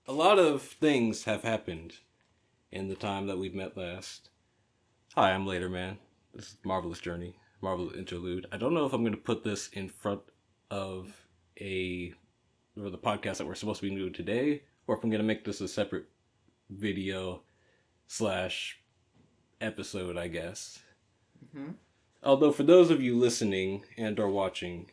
a lot of things have happened in the time that we've met last. Hi, I'm Later Man. This is Marvelous Journey, Marvelous Interlude. I don't know if I'm going to put this in front of the podcast that we're supposed to be doing today, or if I'm going to make this a separate video / episode, I guess. Mm-hmm. Although for those of you listening and or watching,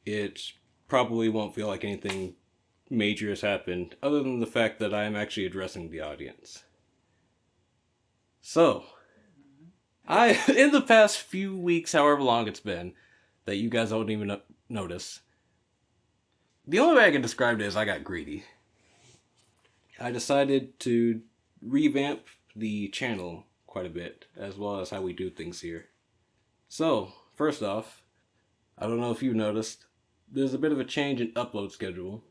it probably won't feel like anything major has happened, other than the fact that I am actually addressing the audience. So, in the past few weeks, however long it's been, that you guys don't even notice, the only way I can describe it is I got greedy. I decided to revamp the channel quite a bit, as well as how we do things here. So, first off, I don't know if you noticed, there's a bit of a change in upload schedule.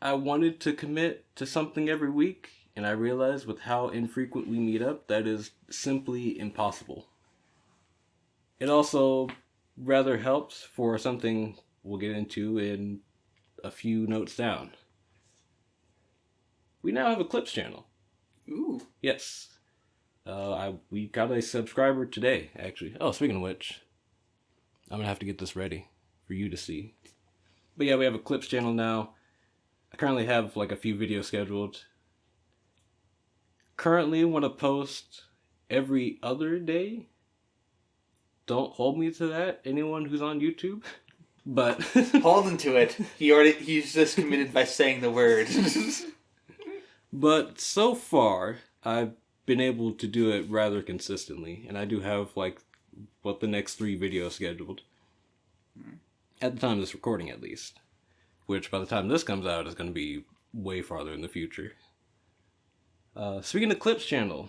I wanted to commit to something every week, and I realized with how infrequent we meet up, that is simply impossible. It also rather helps for something we'll get into in a few notes down. We now have a Clips channel. Ooh. Yes. We got a subscriber today, actually. Oh, speaking of which, I'm going to have to get this ready for you to see. But yeah, we have a Clips channel now. I currently have like a few videos scheduled. Currently want to post every other day. Don't hold me to that, anyone who's on YouTube. But hold him to it. He's just committed by saying the word. But so far, I've been able to do it rather consistently, and I do have the next 3 videos scheduled. At the time of this recording, at least. Which, by the time this comes out, is going to be way farther in the future. Speaking of Clips channel,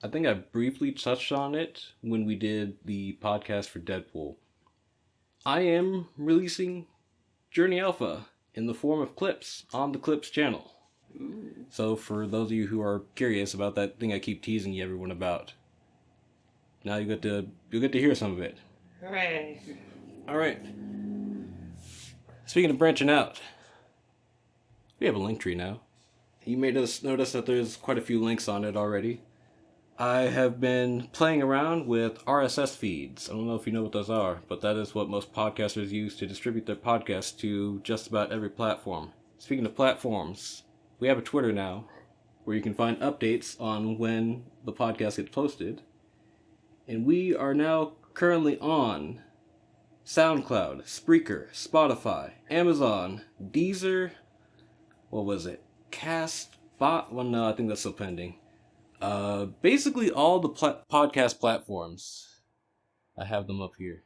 I think I briefly touched on it when we did the podcast for Deadpool. I am releasing Journey Alpha in the form of clips on the Clips channel. Ooh. So for those of you who are curious about that thing I keep teasing everyone about, now you'll get to hear some of it. Hooray! All right. Speaking of branching out, we have a link tree now. You may just notice that there's quite a few links on it already. I have been playing around with RSS feeds. I don't know if you know what those are, but that is what most podcasters use to distribute their podcasts to just about every platform. Speaking of platforms, we have a Twitter now, where you can find updates on when the podcast gets posted. And we are now currently on SoundCloud, Spreaker, Spotify, Amazon, Deezer, Castbot? Well, no, I think that's still pending. Basically all the podcast platforms. I have them up here.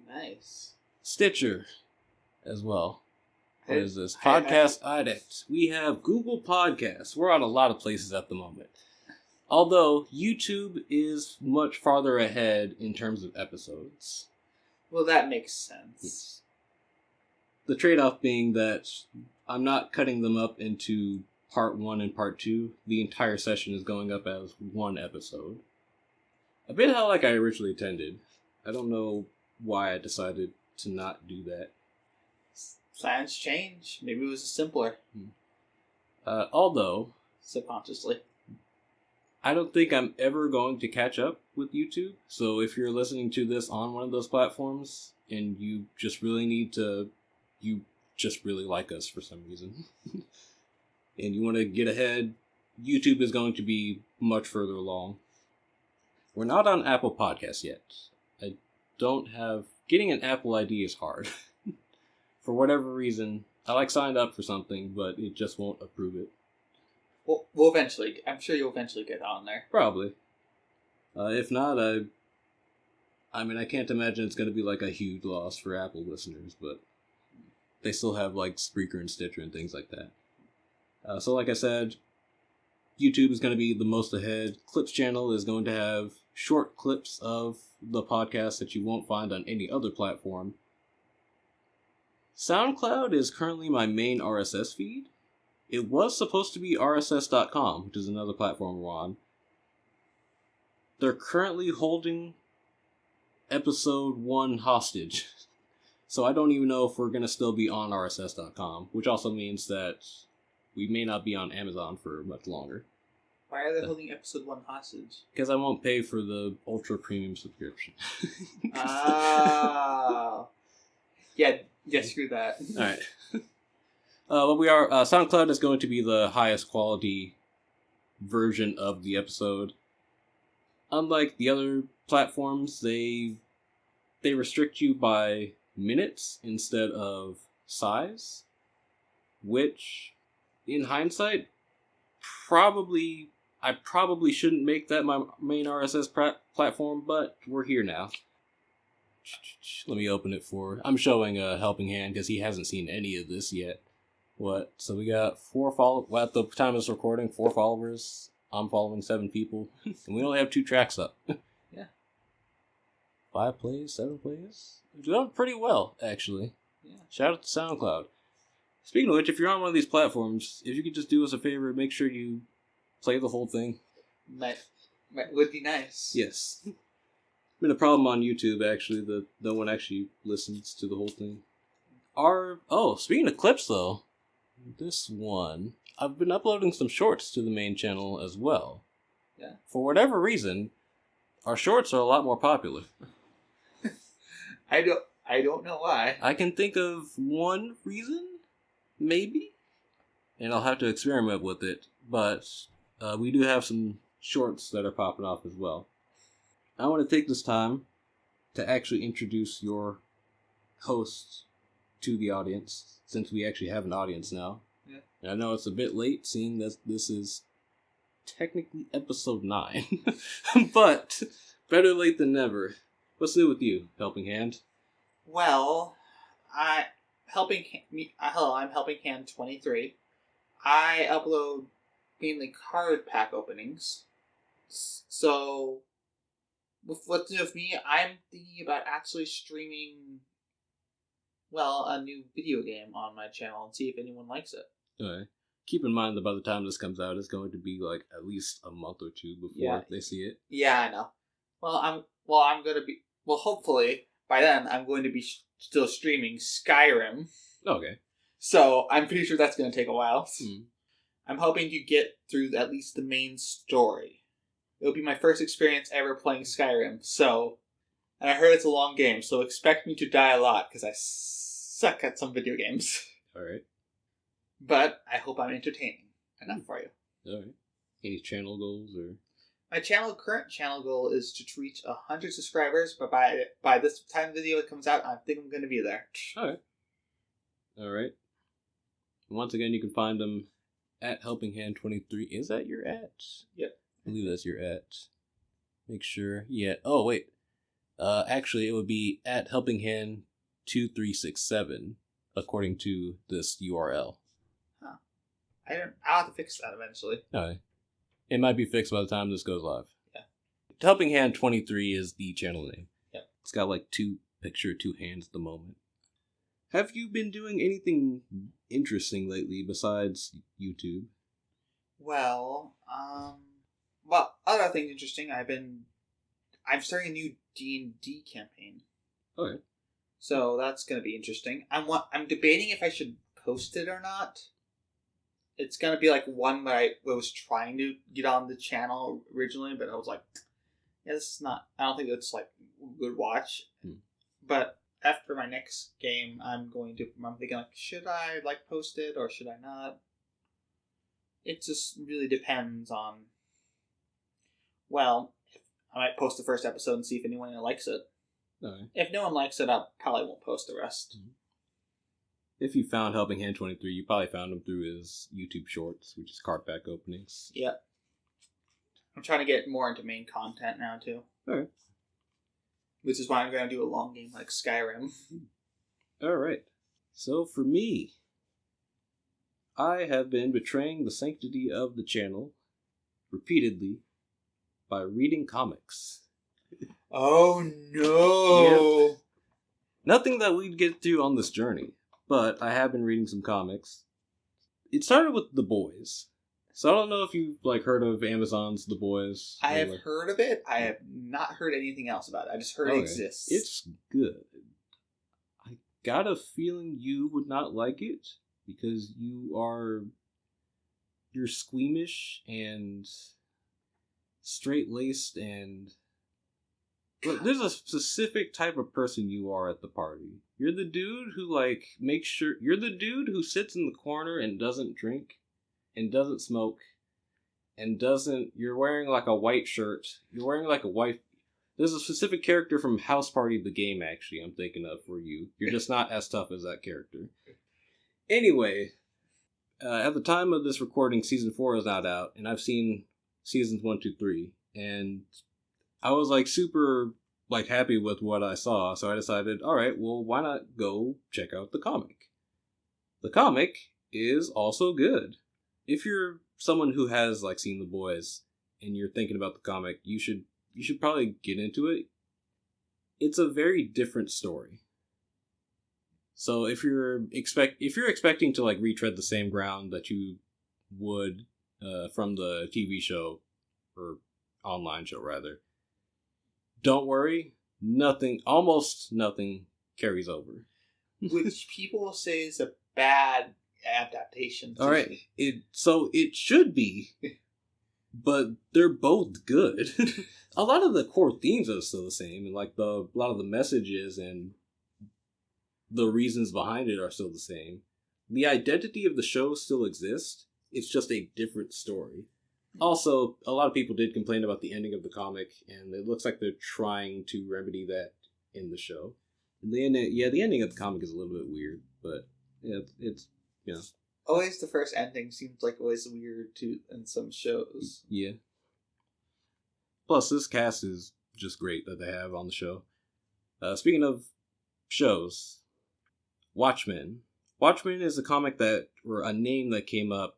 Nice. Stitcher, as well. What is this? Podcast Addict. We have Google Podcasts. We're on a lot of places at the moment. Although, YouTube is much farther ahead in terms of episodes. Well, that makes sense. Yes. The trade-off being that I'm not cutting them up into part 1 and part 2. The entire session is going up as one episode. A bit how I originally intended. I don't know why I decided to not do that. Plans change. Maybe it was simpler. Although, subconsciously, I don't think I'm ever going to catch up with YouTube. So if you're listening to this on one of those platforms and you just really like us for some reason, and you want to get ahead, YouTube is going to be much further along. We're not on Apple Podcasts yet. Getting an Apple ID is hard. For whatever reason, I signed up for something, but it just won't approve it. We'll eventually. I'm sure you'll eventually get on there. Probably. If not, I can't imagine it's going to be a huge loss for Apple listeners, but they still have Spreaker and Stitcher and things like that. So like I said, YouTube is going to be the most ahead. Clips channel is going to have short clips of the podcast that you won't find on any other platform. SoundCloud is currently my main RSS feed. It was supposed to be RSS.com, which is another platform we're on. They're currently holding episode 1 hostage. So I don't even know if we're going to still be on RSS.com, which also means that we may not be on Amazon for much longer. Why are they holding episode 1 hostage? Because I won't pay for the Ultra Premium subscription. Oh. Yeah, screw that. Alright. But we are... SoundCloud is going to be the highest quality version of the episode. Unlike the other platforms, they restrict you by minutes instead of size, which, in hindsight, I probably shouldn't make that my main RSS platform, but we're here now. Let me open it for... I'm showing a helping hand because he hasn't seen any of this yet. What? So we got 4 followers... Well, at the time of this recording, 4 followers. I'm following 7 people. And we only have 2 tracks up. Yeah. 5 plays, 7 plays. We're doing pretty well, actually. Yeah. Shout out to SoundCloud. Speaking of which, if you're on one of these platforms, if you could just do us a favor, make sure you play the whole thing. Would be nice. Yes. Been a problem on YouTube, actually, that no one actually listens to the whole thing. Speaking of clips, though, this one, I've been uploading some shorts to the main channel as well. Yeah. For whatever reason, our shorts are a lot more popular. I don't know why. I can think of one reason, maybe, and I'll have to experiment with it, but we do have some shorts that are popping off as well. I want to take this time to actually introduce your host to the audience, since we actually have an audience now. Yeah. And I know it's a bit late, seeing that this is technically episode 9, but better late than never. What's new with you, Helping Hand? Well, I'm Helping Hand 23. I upload mainly card pack openings. So, with what's new with me, I'm thinking about actually streaming, a new video game on my channel and see if anyone likes it. Okay. Keep in mind that by the time this comes out, it's going to be like at least a month or 2 before they see it. Yeah, I know. Hopefully by then I'm going to be still streaming Skyrim. Okay. So I'm pretty sure that's going to take a while. Mm. I'm hoping to get through at least the main story. It'll be my first experience ever playing Skyrim. And I heard it's a long game, so expect me to die a lot because I suck at some video games. All right. But I hope I'm entertaining enough for you. All right. Any channel goals or? My current channel goal is to reach 100 subscribers, but by this time the video comes out, I think I'm going to be there. All right. Once again, you can find them at HelpingHand23. Is that your at? Yep. I believe that's your at. Make sure. Yeah. Oh, wait. Actually, it would be at HelpingHand2367, according to this URL. Huh. I'll have to fix that eventually. Okay. It might be fixed by the time this goes live. Yeah. Helping Hand 23 is the channel name. Yep. It's got like 2 hands at the moment. Have you been doing anything interesting lately besides YouTube? Other things interesting. I'm starting a new D&D campaign. Okay. So that's going to be interesting. I'm debating if I should post it or not. It's going to be like one that I was trying to get on the channel originally, but I was like, yeah, this is not, I don't think it's like a good watch. But after my next game, I'm thinking like, should I like post it or should I not? It just really depends on, I might post the first episode and see if anyone likes it. Okay. If no one likes it, I probably won't post the rest. Mm-hmm. If you found Helping Hand 23, you probably found him through his YouTube Shorts, which is card pack openings. Yep. I'm trying to get more into main content now, too. Alright. Which is why I'm going to do a long game like Skyrim. Alright. So for me, I have been betraying the sanctity of the channel repeatedly by reading comics. Oh, no! Yep. Nothing that we'd get to on this journey. But I have been reading some comics. It started with The Boys. So I don't know if you've heard of Amazon's The Boys. I have heard of it. I have not heard anything else about it. I just heard it exists. It's good. got a feeling you would not like it because you're squeamish and straight-laced, and but there's a specific type of person you are at the party. You're the dude who like makes sure you're the dude who sits in the corner and doesn't drink and doesn't smoke and doesn't you're wearing like a white shirt. You're wearing like a white There's a specific character from House Party the game actually I'm thinking of for you. You're just not as tough as that character. Anyway, at the time of this recording, season 4 is not out, and I've seen seasons 1, 2, 3, and I was like super like happy with what I saw, so I decided, all right, well, why not go check out the comic? The comic is also good. If you're someone who has like seen The Boys and you're thinking about the comic, you should probably get into it. It's a very different story. So if you're expecting to like retread the same ground that you would from the TV show or online show rather, don't worry, almost nothing carries over. Which people say is a bad adaptation. All right, it should be, but they're both good. A lot of the core themes are still the same, and like a lot of the messages and the reasons behind it are still the same. The identity of the show still exists. It's just a different story. Also, a lot of people did complain about the ending of the comic, and it looks like they're trying to remedy that in the show. And the ending of the comic is a little bit weird, but yeah, it's Always the first ending seems like always weird too in some shows. Yeah. Plus, this cast is just great that they have on the show. Speaking of shows, Watchmen. Watchmen is a comic or a name that came up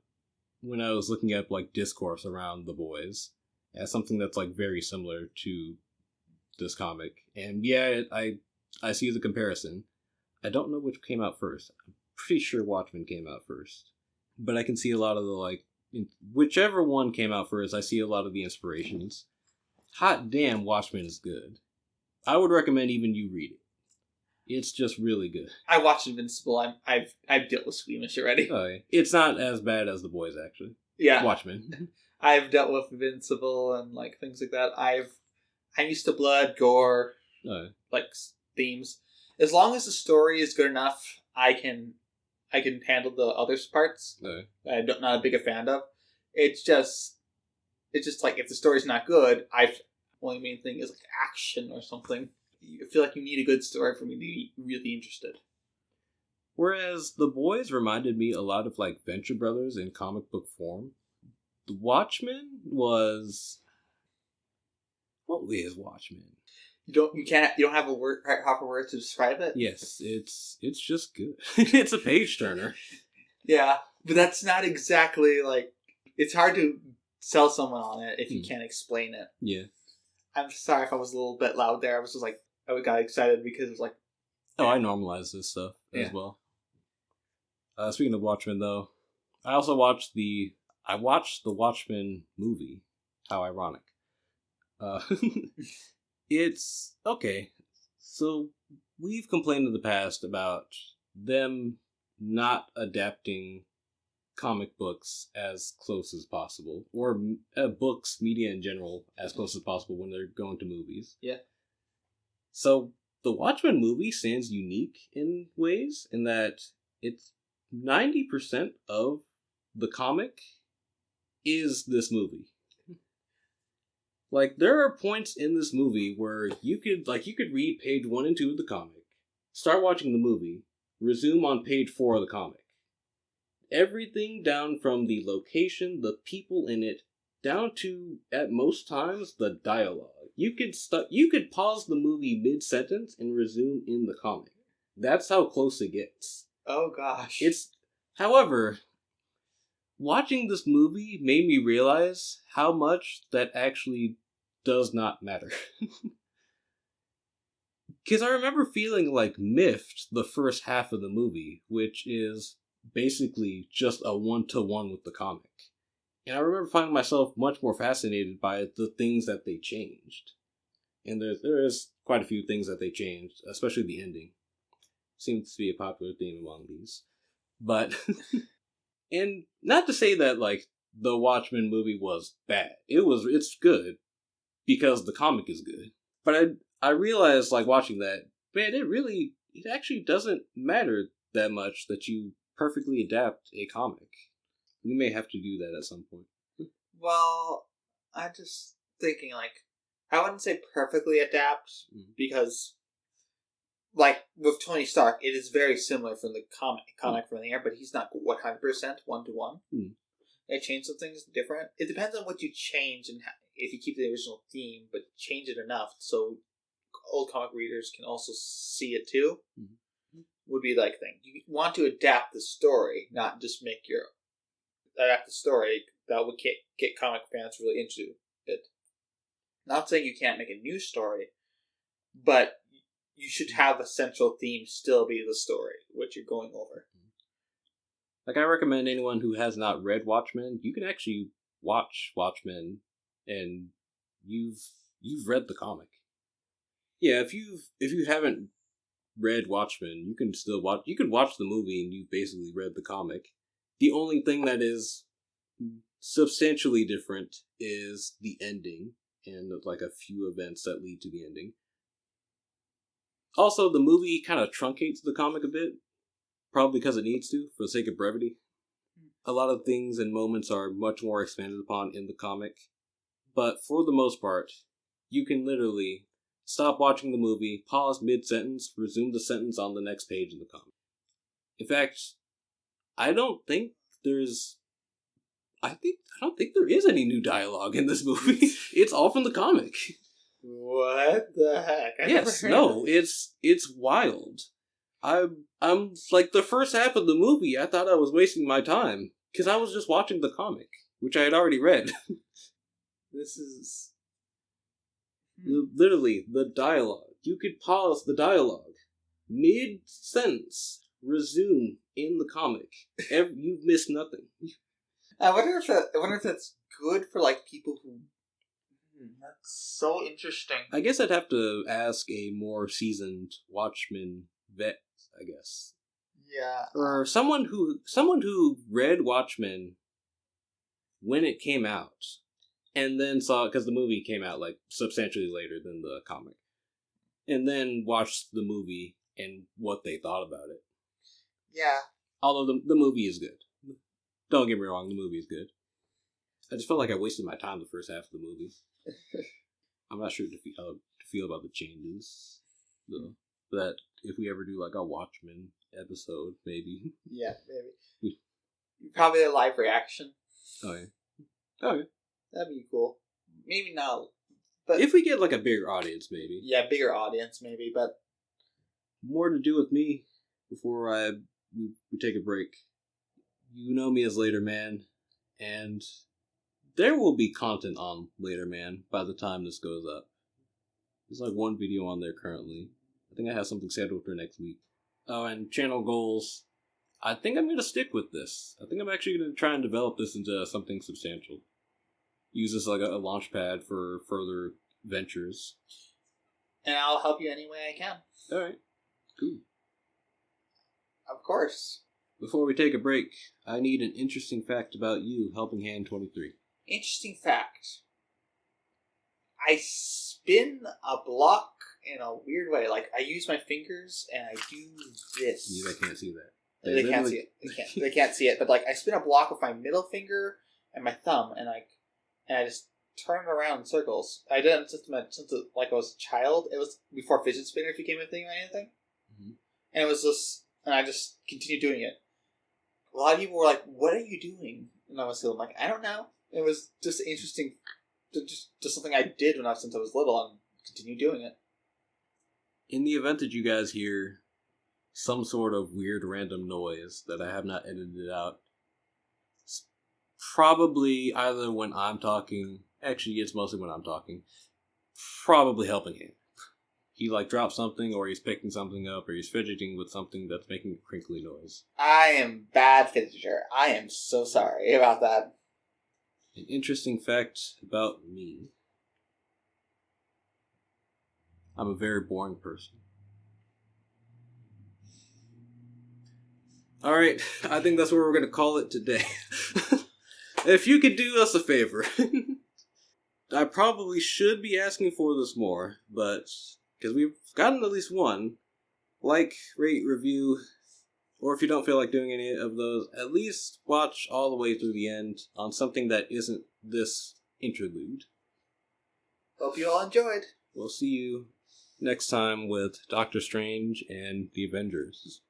when I was looking at like discourse around The Boys as something that's like very similar to this comic. And yeah, I see the comparison. I don't know which came out first. I'm pretty sure Watchmen came out first. But I can see a lot of the like, whichever one came out first, I see a lot of the inspirations. Hot damn, Watchmen is good. I would recommend even you read it. It's just really good. I watched Invincible. I've dealt with squeamish already. Oh, yeah. It's not as bad as The Boys, actually. Yeah, Watchmen. I've dealt with Invincible and like things like that. I'm used to blood, gore, like themes. As long as the story is good enough, I can handle the other parts. I'm not a big a fan of. It's just like if the story's not good, only main thing is like action or something. I feel like you need a good story for me to be really interested. Whereas The Boys reminded me a lot of like Venture Brothers in comic book form. The Watchmen was... What is Watchmen? You don't have a word to describe it? Yes, it's just good. It's a page turner. Yeah, but that's not exactly like... It's hard to sell someone on it if you can't explain it. Yeah. I'm sorry if I was a little bit loud there. I was just like... I got excited because it was like... Oh, I normalized this stuff as well. Speaking of Watchmen, though, I also watched the Watchmen movie. How ironic. It's okay. So we've complained in the past about them not adapting comic books as close as possible, or books, media in general, as close as possible when they're going to movies. Yeah. So the Watchmen movie stands unique in ways in that it's 90% of the comic is this movie. Like, there are points in this movie where you could read page 1 and 2 of the comic, start watching the movie, resume on page 4 of the comic. Everything down from the location, the people in it, down to, at most times, the dialogue. You could pause the movie mid-sentence and resume in the comic. That's how close it gets. Oh gosh. However, watching this movie made me realize how much that actually does not matter. Because I remember feeling like miffed the first half of the movie, which is basically just a one-to-one with the comic. And I remember finding myself much more fascinated by the things that they changed. And there is quite a few things that they changed, especially the ending. Seems to be a popular theme among these. But, and not to say that, like, the Watchmen movie was bad. It's good, because the comic is good. But I realized, like, watching that, man, it actually doesn't matter that much that you perfectly adapt a comic. We may have to do that at some point. Well, I'm just thinking, like, I wouldn't say perfectly adapt, because, like, with Tony Stark, it is very similar from the comic from the air, but he's not 100% one-to-one. They change some things different. It depends on what you change, and if you keep the original theme, but change it enough so old comic readers can also see it too, would be like thing. You want to adapt the story, not just adapt the story that would get comic fans really into it. Not saying you can't make a new story, but you should have a central theme still be the story, what you're going over. Like, I recommend anyone who has not read Watchmen, you can actually watch Watchmen, and you've read the comic. Yeah, if you haven't read Watchmen, you can still watch. You can watch the movie, and you've basically read the comic. The only thing that is substantially different is the ending, and like a few events that lead to the ending. Also, the movie kind of truncates the comic a bit. Probably because it needs to, for the sake of brevity. A lot of things and moments are much more expanded upon in the comic. But for the most part, you can literally stop watching the movie, pause mid-sentence, resume the sentence on the next page in the comic. In fact, I don't think there is any new dialogue in this movie. It's all from the comic. What the heck? It's wild. I'm like, the first half of the movie, I thought I was wasting my time, because I was just watching the comic, which I had already read. This is... Literally, the dialogue. You could pause the dialogue. Mid-sentence. Resume in the comic. You've missed nothing. I wonder if that's good for, like, people who... That's so interesting. I guess I'd have to ask a more seasoned Watchmen vet, I guess. Yeah. Or someone who read Watchmen when it came out, and then saw, because the movie came out like substantially later than the comic, and then watched the movie and what they thought about it. Yeah. Although the movie is good. Don't get me wrong, the movie is good. I just felt like I wasted my time the first half of the movie. I'm not sure how to feel about the changes, though. That if we ever do like a Watchmen episode, maybe. Yeah, maybe. Probably a live reaction. Oh yeah. That'd be cool. Maybe not. But if we get like a bigger audience, maybe. Yeah, bigger audience, maybe. But more to do with me before we take a break. You know me as Later Man, and there will be content on Later Man by the time this goes up. There's like one video on there currently. I think I have something scheduled for next week. Oh, and channel goals. I think I'm going to stick with this. I think I'm actually going to try and develop this into something substantial. Use this like a launch pad for further ventures. And I'll help you any way I can. Alright. Cool. Of course. Before we take a break, I need an interesting fact about you, Helping Hand 23. Interesting fact. I spin a block in a weird way. Like, I use my fingers and I do this. You guys can't see that. They can't see it. They can't see it. But like, I spin a block with my middle finger and my thumb, and I just turn it around in circles. I did it since I was a child. It was before fidget spinners became a thing or anything. Mm-hmm. And it was just, and I just continued doing it. A lot of people were like, "What are you doing?" And I was like, "I don't know." It was just interesting, just something I did since I was little, and continue doing it. In the event that you guys hear some sort of weird random noise that I have not edited out, it's probably either when I'm talking. Actually, it's mostly when I'm talking. Probably Helping Hand. He drops something, or he's picking something up, or he's fidgeting with something that's making a crinkly noise. I am bad fidgeter. I am so sorry about that. An interesting fact about me. I'm a very boring person. Alright, I think that's where we're going to call it today. If you could do us a favor, I probably should be asking for this more, but because we've gotten at least one, like, rate, review, or if you don't feel like doing any of those, at least watch all the way through the end on something that isn't this interlude. Hope you all enjoyed. We'll see you next time with Doctor Strange and the Avengers.